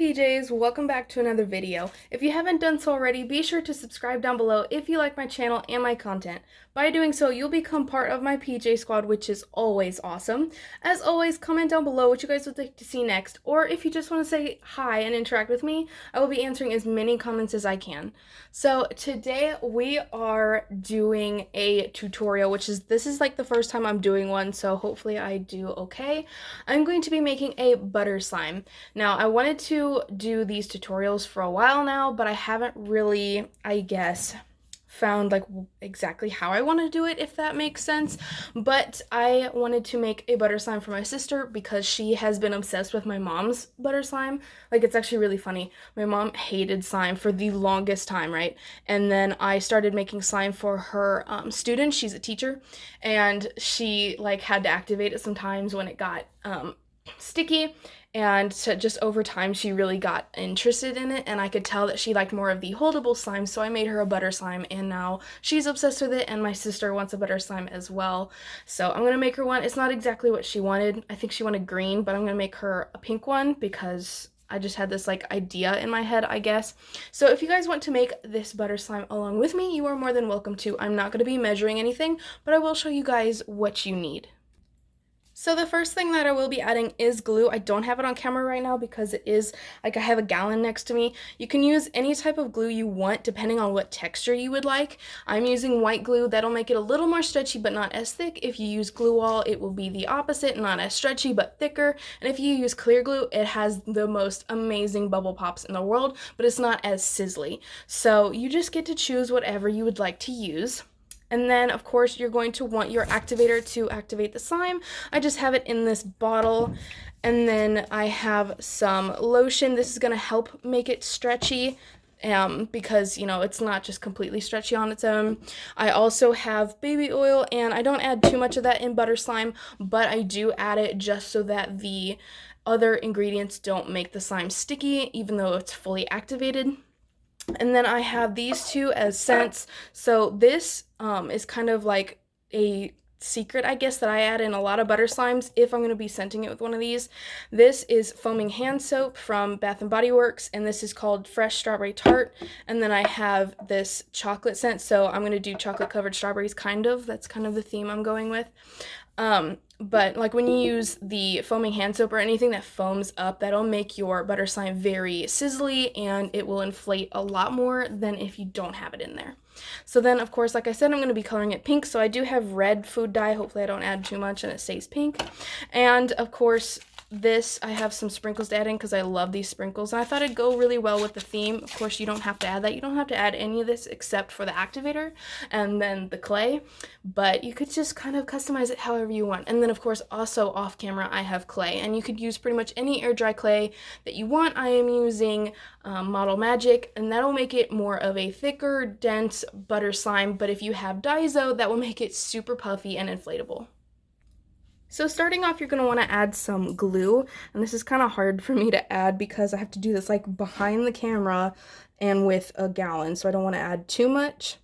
PJs, welcome back to another video. If you haven't done so already, be sure to subscribe down below if you like my channel and my content. By doing so, you'll become part of my PJ squad, which is always awesome. As always, comment down below what you guys would like to see next, or if you just want to say hi and interact with me, I will be answering as many comments as I can. So today we are doing a tutorial, this is like the first time I'm doing one, so hopefully I do okay. I'm going to be making a butter slime. Now, I wanted to do these tutorials for a while now, but I haven't really, I guess, found like exactly how I want to do it, if that makes sense. But I wanted to make a butter slime for my sister because she has been obsessed with my mom's butter slime. Like, it's actually really funny. My mom hated slime for the longest time, right? And then I started making slime for her students. She's a teacher, and she like had to activate it sometimes when it got sticky, and so just over time she really got interested in it, and I could tell that she liked more of the holdable slime, so I made her a butter slime, and now she's obsessed with it, and my sister wants a butter slime as well. So I'm gonna make her one. It's not exactly what she wanted. I think she wanted green, but I'm gonna make her a pink one because I just had this like idea in my head, I guess. So if you guys want to make this butter slime along with me, you are more than welcome to. I'm not gonna be measuring anything, but I will show you guys what you need. So the first thing that I will be adding is glue. I don't have it on camera right now because it is, like, I have a gallon next to me. You can use any type of glue you want depending on what texture you would like. I'm using white glue. That'll make it a little more stretchy but not as thick. If you use glue wall, it will be the opposite, not as stretchy but thicker. And if you use clear glue, it has the most amazing bubble pops in the world, but it's not as sizzly. So you just get to choose whatever you would like to use. And then, of course, you're going to want your activator to activate the slime. I just have it in this bottle. And then I have some lotion. This is going to help make it stretchy because, you know, it's not just completely stretchy on its own. I also have baby oil, and I don't add too much of that in butter slime, but I do add it just so that the other ingredients don't make the slime sticky, even though it's fully activated. And then I have these two as scents. So this is kind of like a secret, I guess, that I add in a lot of butter slimes if I'm going to be scenting it with one of these. This is foaming hand soap from Bath and Body Works, and this is called Fresh Strawberry Tart. And then I have this chocolate scent, so I'm going to do chocolate covered strawberries, kind of. That's kind of the theme I'm going with. But like when you use the foaming hand soap or anything that foams up, that'll make your butter slime very sizzly, and it will inflate a lot more than if you don't have it in there. So then, of course, like I said, I'm going to be coloring it pink, so I do have red food dye. Hopefully I don't add too much and it stays pink. And of course, this, I have some sprinkles to add in because I love these sprinkles, and I thought it'd go really well with the theme. Of course, you don't have to add that. You don't have to add any of this except for the activator and then the clay, but you could just kind of customize it however you want. And then, of course, also off camera, I have clay, and you could use pretty much any air dry clay that you want. I am using Model Magic, and that'll make it more of a thicker, dense butter slime, but if you have Daiso, that will make it super puffy and inflatable. So starting off, you're going to want to add some glue, and this is kind of hard for me to add because I have to do this like behind the camera and with a gallon, so I don't want to add too much.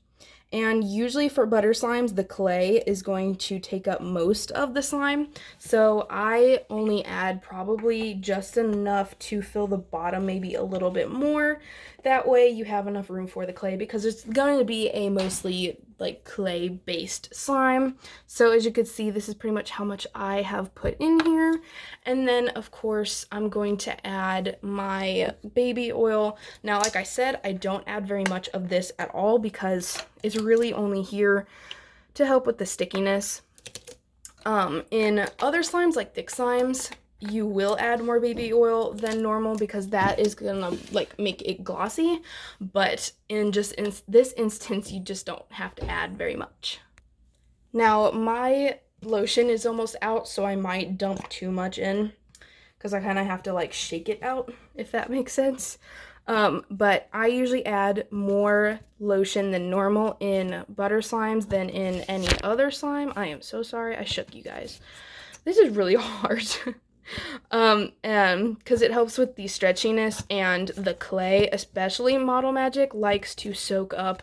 And usually for butter slimes, the clay is going to take up most of the slime, so I only add probably just enough to fill the bottom, maybe a little bit more. That way you have enough room for the clay because it's going to be a mostly like clay based slime. So as you can see, this is pretty much how much I have put in here. And then of course I'm going to add my baby oil. Now, like I said, I don't add very much of this at all because it's really only here to help with the stickiness. In other slimes, like thick slimes, you will add more baby oil than normal because that is gonna like make it glossy, but in this instance, you just don't have to add very much. Now, my lotion is almost out, so I might dump too much in because I kind of have to like shake it out, if that makes sense. But I usually add more lotion than normal in butter slimes than in any other slime. I am so sorry, I shook you guys. This is really hard. And because it helps with the stretchiness, and the clay, especially Model Magic, likes to soak up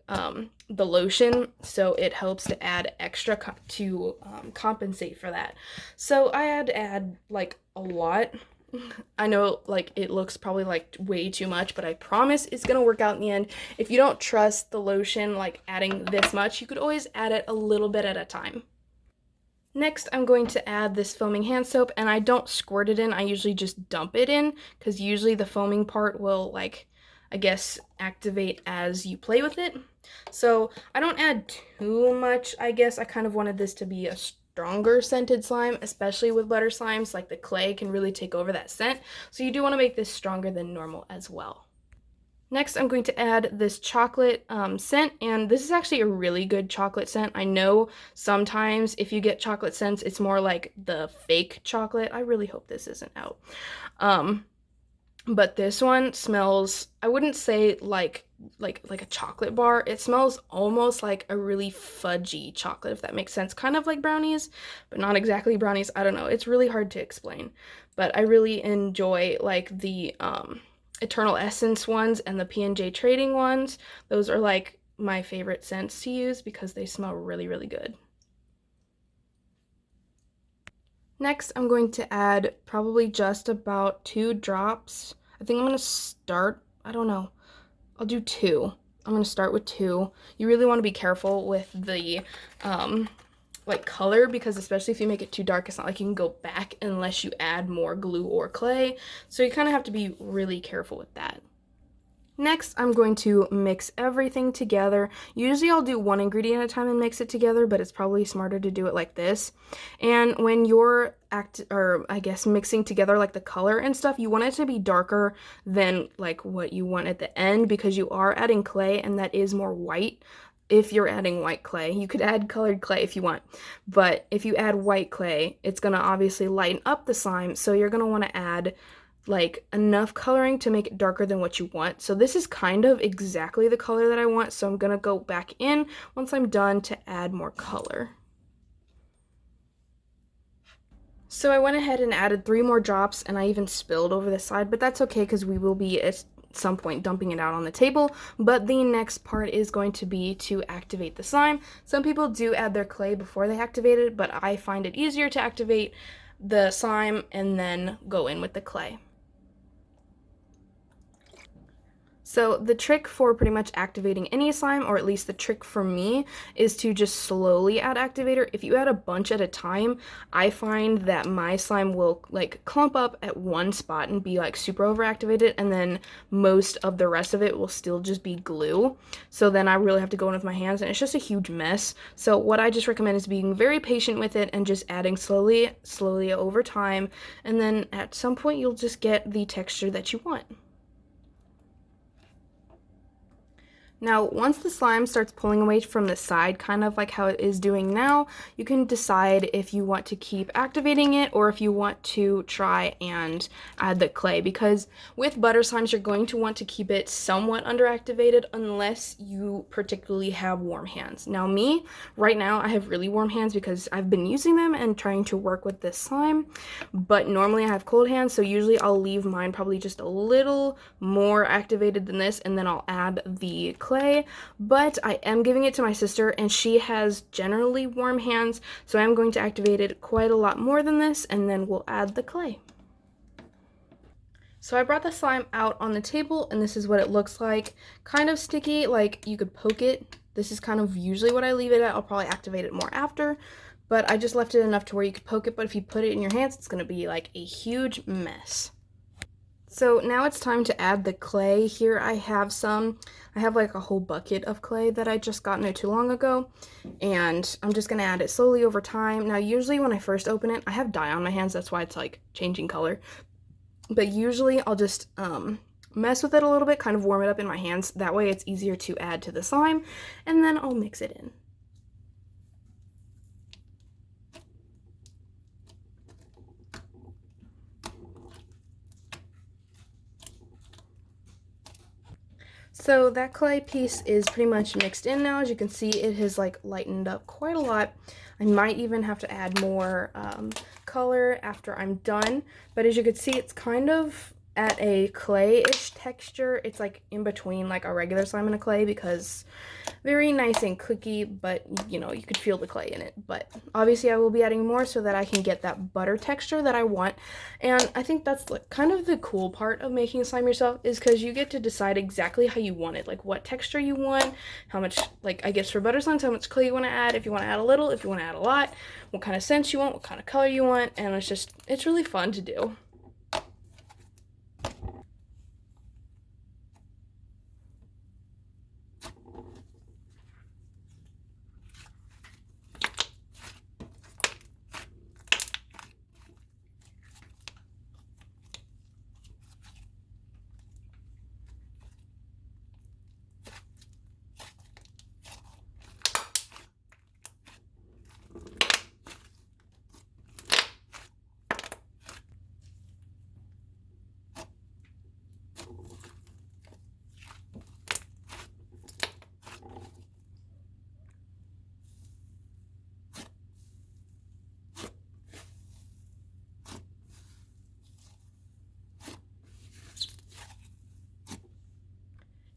the lotion, so it helps to add extra to compensate for that. So I had to add like a lot I know like it looks probably like way too much, but I promise it's gonna work out in the end. If you don't trust the lotion like adding this much, you could always add it a little bit at a time. Next, I'm going to add this foaming hand soap, and I don't squirt it in, I usually just dump it in, because usually the foaming part will, like, I guess, activate as you play with it. So I don't add too much, I guess. I kind of wanted this to be a stronger scented slime, especially with butter slimes, like the clay can really take over that scent. So you do want to make this stronger than normal as well. Next, I'm going to add this chocolate scent, and this is actually a really good chocolate scent. I know sometimes if you get chocolate scents, it's more like the fake chocolate. I really hope this isn't out. But this one smells, I wouldn't say like a chocolate bar. It smells almost like a really fudgy chocolate, if that makes sense. Kind of like brownies, but not exactly brownies. I don't know. It's really hard to explain. But I really enjoy like the Eternal Essence ones and the P&J Trading ones. Those are like my favorite scents to use because they smell really, really good. Next, I'm going to add probably just about 2 drops. I think I'm going to start, I don't know, I'll do 2. I'm going to start with 2. You really want to be careful with the like color, because especially if you make it too dark, it's not like you can go back unless you add more glue or clay. So you kind of have to be really careful with that. Next, I'm going to mix everything together. Usually I'll do one ingredient at a time and mix it together, but it's probably smarter to do it like this. And when you're mixing together like the color and stuff, you want it to be darker than like what you want at the end, because you are adding clay and that is more white. If you're adding white clay, you could add colored clay if you want, but if you add white clay, it's gonna obviously lighten up the slime, so you're gonna want to add like enough coloring to make it darker than what you want. So this is kind of exactly the color that I want, so I'm gonna go back in once I'm done to add more color. So I went ahead and added 3 more drops, and I even spilled over the side, but that's okay because we will be at some point dumping it out on the table. But the next part is going to be to activate the slime. Some people do add their clay before they activate it, but I find it easier to activate the slime and then go in with the clay. So the trick for pretty much activating any slime, or at least the trick for me, is to just slowly add activator. If you add a bunch at a time, I find that my slime will like clump up at one spot and be like super overactivated, and then most of the rest of it will still just be glue. So then I really have to go in with my hands, and it's just a huge mess. So what I just recommend is being very patient with it and just adding slowly over time, and then at some point you'll just get the texture that you want. Now, once the slime starts pulling away from the side, kind of like how it is doing now, you can decide if you want to keep activating it or if you want to try and add the clay, because with butter slimes, you're going to want to keep it somewhat underactivated unless you particularly have warm hands. Now, me, right now, I have really warm hands because I've been using them and trying to work with this slime, but normally I have cold hands, so usually I'll leave mine probably just a little more activated than this, and then I'll add the clay. But I am giving it to my sister, and she has generally warm hands, so I'm going to activate it quite a lot more than this, and then we'll add the clay. So I brought the slime out on the table, and this is what it looks like. Kind of sticky, like you could poke it. This is kind of usually what I leave it at. I'll probably activate it more after, but I just left it enough to where you could poke it, but if you put it in your hands, it's going to be like a huge mess. So now it's time to add the clay. Here I have like a whole bucket of clay that I just got not too long ago, and I'm just gonna add it slowly over time. Now usually when I first open it, I have dye on my hands, that's why it's like changing color, but usually I'll just mess with it a little bit, kind of warm it up in my hands, that way it's easier to add to the slime, and then I'll mix it in. So that clay piece is pretty much mixed in now. As you can see, it has like lightened up quite a lot. I might even have to add more color after I'm done, but as you can see, it's kind of at a clay-ish texture. It's like in between like a regular slime and a clay because very nice and clicky, but you know, you could feel the clay in it. But obviously I will be adding more so that I can get that butter texture that I want. And I think that's like kind of the cool part of making slime yourself, is because you get to decide exactly how you want it, like what texture you want, how much, like I guess for butter slimes, how much clay you want to add, if you want to add a little, if you want to add a lot, what kind of scent you want, what kind of color you want, and it's really fun to do.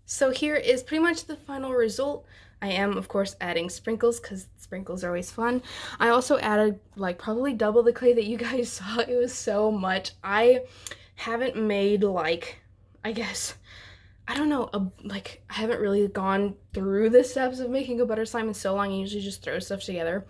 So here is pretty much the final result. I am, of course, adding sprinkles because sprinkles are always fun. I also added like probably double the clay that you guys saw. It was so much. I haven't made like, I guess, I don't know, like I haven't really gone through the steps of making a butter slime in so long. I usually just throw stuff together.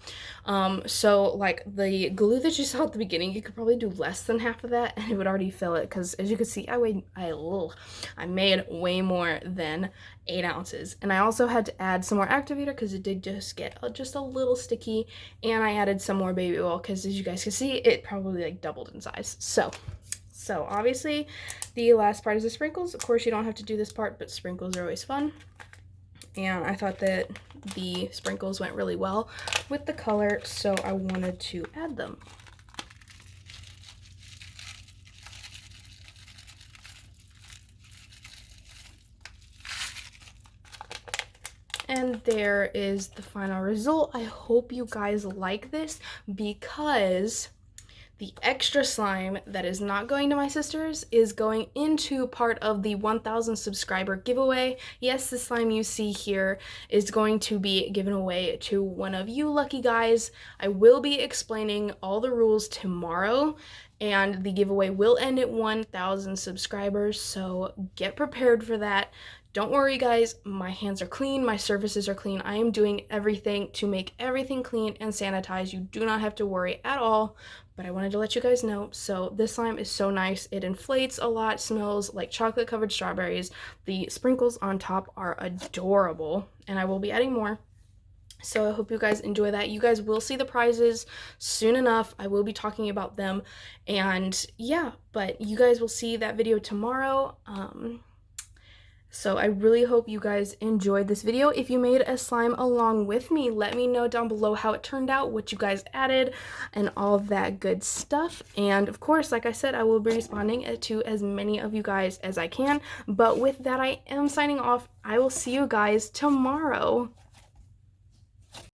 So like the glue that you saw at the beginning, you could probably do less than half of that and it would already fill it, because as you can see, I made way more than 8 ounces. And I also had to add some more activator because it did just get just a little sticky, and I added some more baby oil because as you guys can see, it probably like doubled in size. So obviously the last part is the sprinkles. Of course, you don't have to do this part, but sprinkles are always fun. And I thought that the sprinkles went really well with the color, so I wanted to add them. And there is the final result. I hope you guys like this, because the extra slime that is not going to my sisters is going into part of the 1,000 subscriber giveaway. Yes, the slime you see here is going to be given away to one of you lucky guys. I will be explaining all the rules tomorrow, and the giveaway will end at 1,000 subscribers, so get prepared for that. Don't worry guys, my hands are clean, my surfaces are clean. I am doing everything to make everything clean and sanitized. You do not have to worry at all, but I wanted to let you guys know. So this slime is so nice. It inflates a lot, smells like chocolate covered strawberries. The sprinkles on top are adorable, and I will be adding more. So I hope you guys enjoy that. You guys will see the prizes soon enough. I will be talking about them, and yeah, but you guys will see that video tomorrow. So I really hope you guys enjoyed this video. If you made a slime along with me, let me know down below how it turned out, what you guys added, and all of that good stuff. And of course, like I said, I will be responding to as many of you guys as I can. But with that, I am signing off. I will see you guys tomorrow.